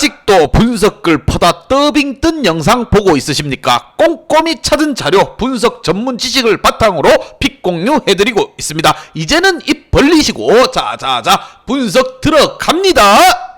아직도 분석글 퍼다 더빙 뜬 영상 보고 있으십니까? 꼼꼼히 찾은 자료, 분석 전문 지식을 바탕으로 픽 공유해드리고 있습니다. 이제는 입 벌리시고 자자자 분석 들어갑니다.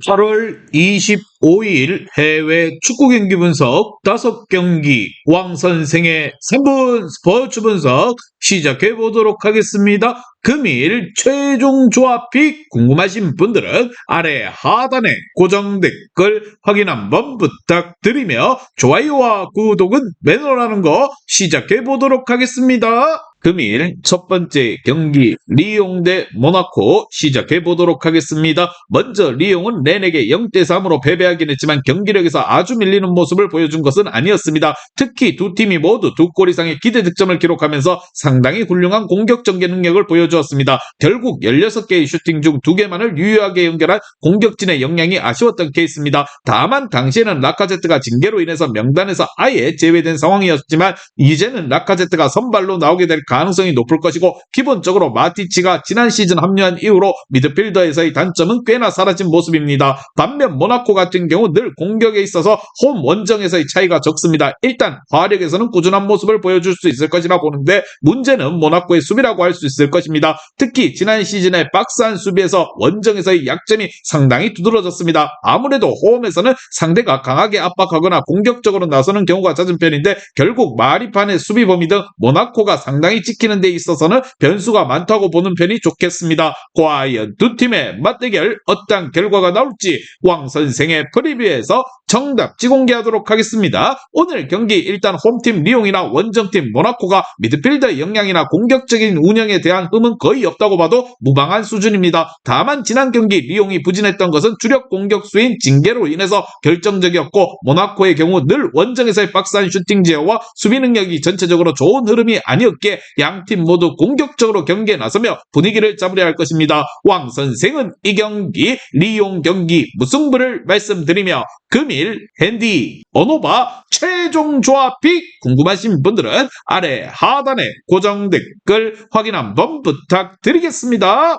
8월 25일 해외 축구 경기 분석 5경기 왕선생의 3분 스포츠 분석 시작해 보도록 하겠습니다. 금일 최종 조합픽 궁금하신 분들은 아래 하단에 고정 댓글 확인 한번 부탁드리며 좋아요와 구독은 매너라는 거 시작해 보도록 하겠습니다. 금일 첫 번째 경기 리옹 대 모나코 시작해 보도록 하겠습니다. 먼저 리옹은 렌에게 0대3으로 패배하긴 했지만 경기력에서 아주 밀리는 모습을 보여준 것은 아니었습니다. 특히 두 팀이 모두 2골 이상의 기대 득점을 기록하면서 상당히 훌륭한 공격 전개 능력을 보여주었습니다. 결국 16개의 슈팅 중 2개만을 유효하게 연결한 공격진의 역량이 아쉬웠던 케이스입니다. 다만 당시에는 라카제트가 징계로 인해서 명단에서 아예 제외된 상황이었지만 이제는 라카제트가 선발로 나오게 될 가능성이 높을 것이고 기본적으로 마티치가 지난 시즌 합류한 이후로 미드필더에서의 단점은 꽤나 사라진 모습입니다. 반면 모나코 같은 경우 늘 공격에 있어서 홈 원정에서의 차이가 적습니다. 일단 화력에서는 꾸준한 모습을 보여줄 수 있을 것이라 보는데 문제는 모나코의 수비라고 할 수 있을 것입니다. 특히 지난 시즌의 박스한 수비에서 원정에서의 약점이 상당히 두드러졌습니다. 아무래도 홈에서는 상대가 강하게 압박하거나 공격적으로 나서는 경우가 잦은 편인데 결국 마리판의 수비 범위 등 모나코가 상당히 지키는 데 있어서는 변수가 많다고 보는 편이 좋겠습니다. 과연 두 팀의 맞대결 어떤 결과가 나올지 왕선생의 프리뷰에서 정답지 공개하도록 하겠습니다. 오늘 경기 일단 홈팀 리옹이나 원정팀 모나코가 미드필더 역량이나 공격적인 운영에 대한 흠은 거의 없다고 봐도 무방한 수준입니다. 다만 지난 경기 리옹이 부진했던 것은 주력 공격수인 징계로 인해서 결정적이었고 모나코의 경우 늘 원정에서의 박스한 슈팅 제어와 수비 능력이 전체적으로 좋은 흐름이 아니었기에 양팀 모두 공격적으로 경기에 나서며 분위기를 잡으려 할 것입니다. 왕 선생은 이 경기 리옹 경기 무승부를 말씀드리며 금일 핸디 어노바 최종 조합픽 궁금하신 분들은 아래 하단에 고정 댓글 확인 한번 부탁드리겠습니다.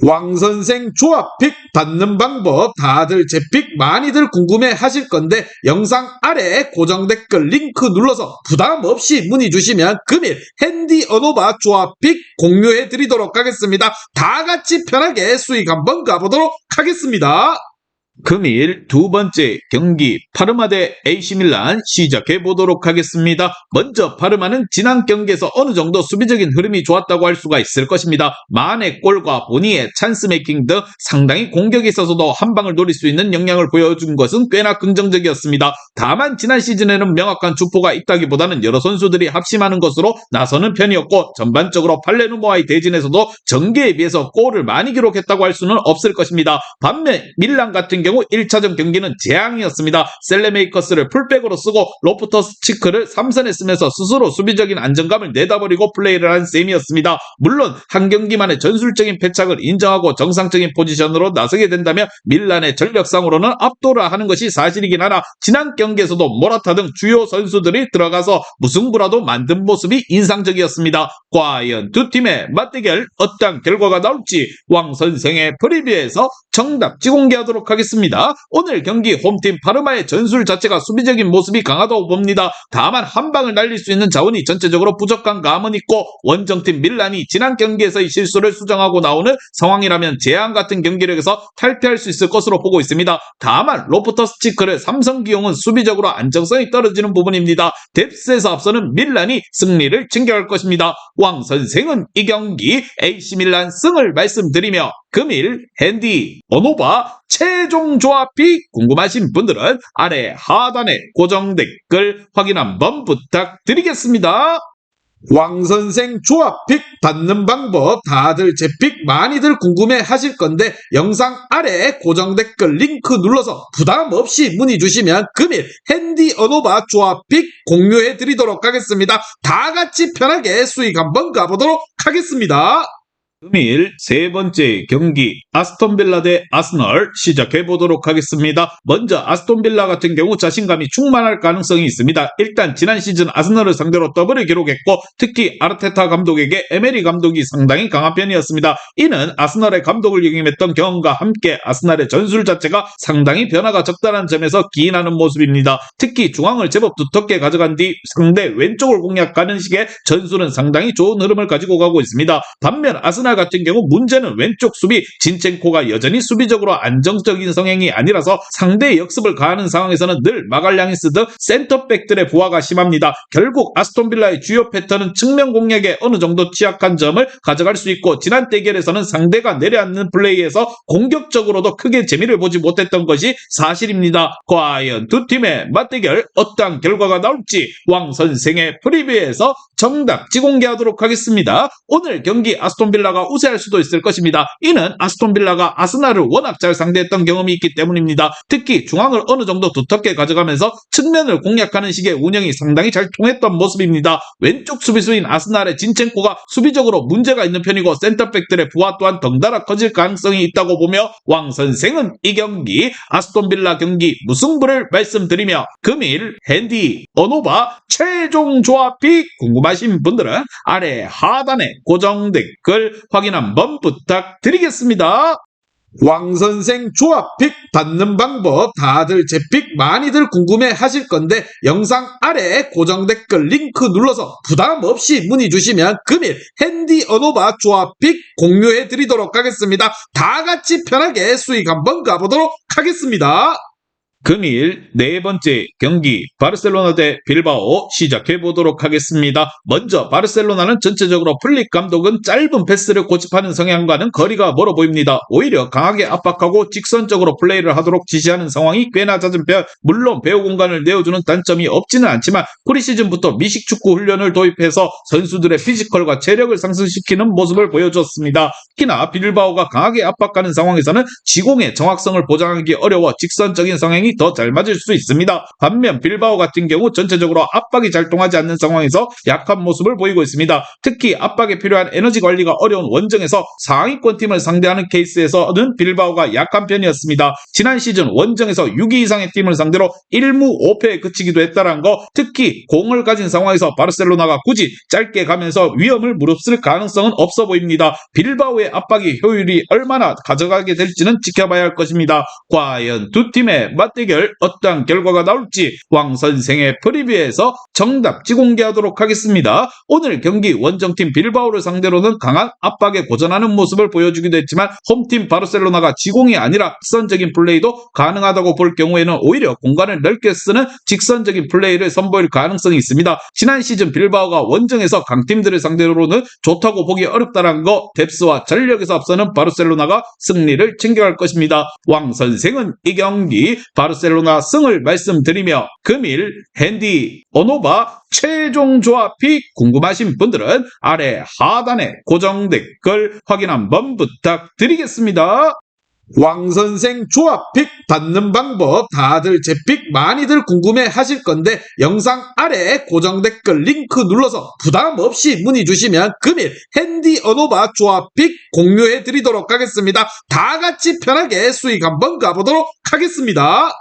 왕선생 조합픽 받는 방법 다들 제 픽 많이들 궁금해 하실 건데 영상 아래 고정 댓글 링크 눌러서 부담 없이 문의 주시면 금일 핸디 어노바 조합픽 공유해 드리도록 하겠습니다. 다 같이 편하게 수익 한번 가보도록 하겠습니다. 금일 두 번째 경기 파르마 대 AC밀란 시작해 보도록 하겠습니다. 먼저 파르마는 지난 경기에서 어느 정도 수비적인 흐름이 좋았다고 할 수가 있을 것입니다. 마네 골과 보니의 찬스 메이킹 등 상당히 공격에 있어서도 한 방을 노릴 수 있는 역량을 보여준 것은 꽤나 긍정적이었습니다. 다만 지난 시즌에는 명확한 주포가 있다기보다는 여러 선수들이 합심하는 것으로 나서는 편이었고 전반적으로 팔레르모와의 대진에서도 전개에 비해서 골을 많이 기록했다고 할 수는 없을 것입니다. 반면 밀란 같은 경우 1차전 경기는 재앙이었습니다. 셀레메이커스를 풀백으로 쓰고 로프터스 치크를 3선에 쓰면서 스스로 수비적인 안정감을 내다버리고 플레이를 한 셈이었습니다. 물론 한 경기만의 전술적인 패착을 인정하고 정상적인 포지션으로 나서게 된다면 밀란의 전력상으로는 압도를 하는 것이 사실이긴 하나 지난 경기에서도 모라타 등 주요 선수들이 들어가서 무승부라도 만든 모습이 인상적이었습니다. 과연 두 팀의 맞대결 어떤 결과가 나올지 왕 선생의 프리뷰에서 정답지 공개하도록 하겠습니다. 오늘 경기 홈팀 파르마의 전술 자체가 수비적인 모습이 강하다고 봅니다. 다만 한 방을 날릴 수 있는 자원이 전체적으로 부족한 감은 있고 원정팀 밀란이 지난 경기에서의 실수를 수정하고 나오는 상황이라면 재앙 같은 경기력에서 탈피할 수 있을 것으로 보고 있습니다. 다만 로프터스 치크를 삼성 기용은 수비적으로 안정성이 떨어지는 부분입니다. 뎁스에서 앞서는 밀란이 승리를 챙겨갈 것입니다. 왕 선생은 이 경기 AC밀란 승을 말씀드리며 금일 핸디 어노바 최종 조합픽 궁금하신 분들은 아래 하단에 고정 댓글 확인 한번 부탁드리겠습니다. 왕선생 조합픽 받는 방법 다들 제 픽 많이들 궁금해 하실 건데 영상 아래 고정 댓글 링크 눌러서 부담 없이 문의 주시면 금일 핸디 어노바 조합픽 공유해 드리도록 하겠습니다. 다 같이 편하게 수익 한번 가보도록 하겠습니다. 금일 세 번째 경기 아스톤빌라 대 아스널 시작해 보도록 하겠습니다. 먼저 아스톤빌라 같은 경우 자신감이 충만할 가능성이 있습니다. 일단 지난 시즌 아스널을 상대로 더블을 기록했고 특히 아르테타 감독에게 에메리 감독이 상당히 강한 편이었습니다. 이는 아스널의 감독을 역임했던 경험과 함께 아스널의 전술 자체가 상당히 변화가 적다는 점에서 기인하는 모습입니다. 특히 중앙을 제법 두텁게 가져간 뒤 상대 왼쪽을 공략하는 식의 전술은 상당히 좋은 흐름을 가지고 가고 있습니다. 반면 아스널 같은 경우 문제는 왼쪽 수비 진첸코가 여전히 수비적으로 안정적인 성향이 아니라서 상대의 역습을 가하는 상황에서는 늘 마갈량이스 등 센터백들의 부하가 심합니다. 결국 아스톤빌라의 주요 패턴은 측면 공략에 어느 정도 취약한 점을 가져갈 수 있고 지난 대결에서는 상대가 내려앉는 플레이에서 공격적으로도 크게 재미를 보지 못했던 것이 사실입니다. 과연 두 팀의 맞대결 어떠한 결과가 나올지 왕 선생의 프리뷰에서 정답지 공개하도록 하겠습니다. 오늘 경기 아스톤빌라가 우세할 수도 있을 것입니다. 이는 아스톤빌라가 아스날을 워낙 잘 상대했던 경험이 있기 때문입니다. 특히 중앙을 어느 정도 두텁게 가져가면서 측면을 공략하는 식의 운영이 상당히 잘 통했던 모습입니다. 왼쪽 수비수인 아스날의 진첸코가 수비적으로 문제가 있는 편이고 센터백들의 부하 또한 덩달아 커질 가능성이 있다고 보며 왕 선생은 이 경기 아스톤빌라 경기 무승부를 말씀드리며 금일 핸디 어노바 최종 조합이 궁금하신 분들은 아래 하단에 고정 댓글 확인 한번 부탁드리겠습니다. 왕선생 조합픽 받는 방법 다들 제 픽 많이들 궁금해 하실 건데 영상 아래 고정 댓글 링크 눌러서 부담 없이 문의 주시면 금일 핸디 어노바 조합픽 공유해 드리도록 하겠습니다. 다 같이 편하게 수익 한번 가보도록 하겠습니다. 금일 네 번째 경기 바르셀로나 대 빌바오 시작해 보도록 하겠습니다. 먼저 바르셀로나는 전체적으로 플릭 감독은 짧은 패스를 고집하는 성향과는 거리가 멀어 보입니다. 오히려 강하게 압박하고 직선적으로 플레이를 하도록 지시하는 상황이 꽤나 잦은 편, 물론 배후 공간을 내어주는 단점이 없지는 않지만 프리시즌부터 미식축구 훈련을 도입해서 선수들의 피지컬과 체력을 상승시키는 모습을 보여줬습니다. 특히나 빌바오가 강하게 압박하는 상황에서는 지공의 정확성을 보장하기 어려워 직선적인 성향이 더 잘 맞을 수 있습니다. 반면 빌바오 같은 경우 전체적으로 압박이 잘 통하지 않는 상황에서 약한 모습을 보이고 있습니다. 특히 압박에 필요한 에너지 관리가 어려운 원정에서 상위권 팀을 상대하는 케이스에서는 빌바오가 약한 편이었습니다. 지난 시즌 원정에서 6위 이상의 팀을 상대로 1무 5패에 그치기도 했다는 거, 특히 공을 가진 상황에서 바르셀로나가 굳이 짧게 가면서 위험을 무릅쓸 가능성은 없어 보입니다. 빌바오의 압박이 효율이 얼마나 가져가게 될지는 지켜봐야 할 것입니다. 과연 두 팀의 맞대결 어떠한 결과가 나올지 왕 선생의 프리뷰에서 정답지 공개하도록 하겠습니다. 오늘 경기 원정팀 빌바오를 상대로는 강한 압박에 고전하는 모습을 보여주기도 했지만 홈팀 바르셀로나가 지공이 아니라 직선적인 플레이도 가능하다고 볼 경우에는 오히려 공간을 넓게 쓰는 직선적인 플레이를 선보일 가능성이 있습니다. 지난 시즌 빌바오가 원정에서 강팀들을 상대로는 좋다고 보기 어렵다는 거, 뎁스와 전력에서 앞서는 바르셀로나가 승리를 챙겨갈 것입니다. 왕 선생은 이 경기 바르셀로나 승을 말씀드리며 금일 핸디 어노바 최종 조합이 궁금하신 분들은 아래 하단에 고정 댓글 확인 한번 부탁드리겠습니다. 왕선생 조합픽 받는 방법 다들 제 픽 많이들 궁금해 하실 건데 영상 아래 고정 댓글 링크 눌러서 부담 없이 문의 주시면 금일 핸디 어노바 조합픽 공유해 드리도록 하겠습니다. 다 같이 편하게 수익 한번 가보도록 하겠습니다.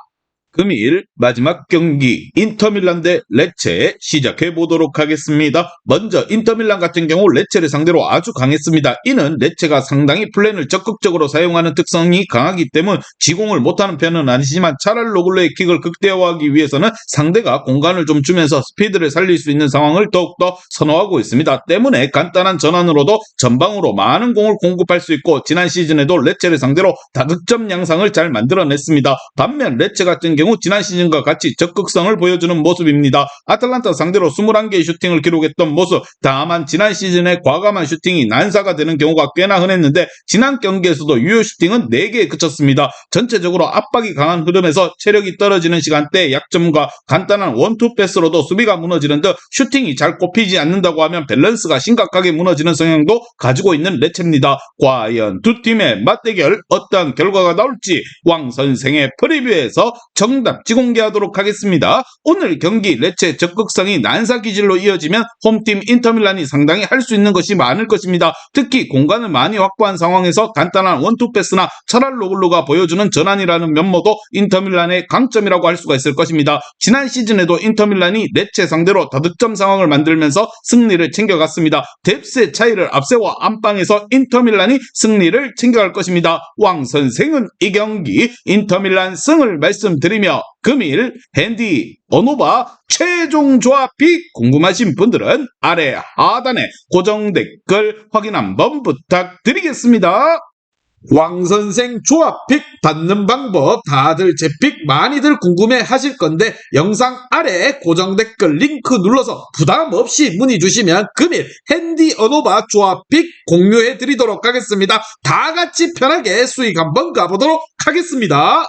금일 마지막 경기 인터밀란 대 레체 시작해 보도록 하겠습니다. 먼저 인터밀란 같은 경우 레체를 상대로 아주 강했습니다. 이는 레체가 상당히 플랜을 적극적으로 사용하는 특성이 강하기 때문 지공을 못하는 편은 아니지만 차랄로글로의 킥을 극대화하기 위해서는 상대가 공간을 좀 주면서 스피드를 살릴 수 있는 상황을 더욱더 선호하고 있습니다. 때문에 간단한 전환으로도 전방으로 많은 공을 공급할 수 있고 지난 시즌에도 레체를 상대로 다득점 양상을 잘 만들어냈습니다. 반면 레체 같은 경우 지난 시즌과 같이 적극성을 보여주는 모습입니다. 아틀란타 상대로 21개의 슈팅을 기록했던 모습, 다만 지난 시즌에 과감한 슈팅이 난사가 되는 경우가 꽤나 흔했는데 지난 경기에서도 유효 슈팅은 4개에 그쳤습니다. 전체적으로 압박이 강한 흐름에서 체력이 떨어지는 시간대 약점과 간단한 원투 패스로도 수비가 무너지는 듯 슈팅이 잘 꼽히지 않는다고 하면 밸런스가 심각하게 무너지는 성향도 가지고 있는 레체입니다. 과연 두 팀의 맞대결 어떤 결과가 나올지 왕 선생의 프리뷰에서 정답지 공개하도록 하겠습니다. 오늘 경기 레체 적극성이 난사 기질로 이어지면 홈팀 인터밀란이 상당히 할 수 있는 것이 많을 것입니다. 특히 공간을 많이 확보한 상황에서 간단한 원투 패스나 차랄로글루가 보여주는 전환이라는 면모도 인터밀란의 강점이라고 할 수가 있을 것입니다. 지난 시즌에도 인터밀란이 레체 상대로 다득점 상황을 만들면서 승리를 챙겨갔습니다. 뎁스의 차이를 앞세워 안방에서 인터밀란이 승리를 챙겨갈 것입니다. 왕 선생은 이 경기 인터밀란 승을 말씀드리며 금일 핸디 어노바 최종 조합이 궁금하신 분들은 아래 하단에 고정 댓글 확인 한번 부탁드리겠습니다. 왕선생 조합픽 받는 방법 다들 제 픽 많이들 궁금해 하실 건데 영상 아래 고정 댓글 링크 눌러서 부담 없이 문의 주시면 금일 핸디 어노바 조합픽 공유해 드리도록 하겠습니다. 다 같이 편하게 수익 한번 가보도록 하겠습니다.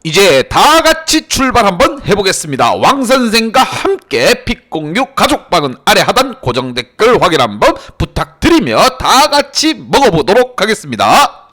이제 다 같이 출발 한번 해보겠습니다. 왕선생과 함께 픽 공유 가족방은 아래 하단 고정 댓글 확인 한번 부탁드리며 다 같이 먹어보도록 하겠습니다.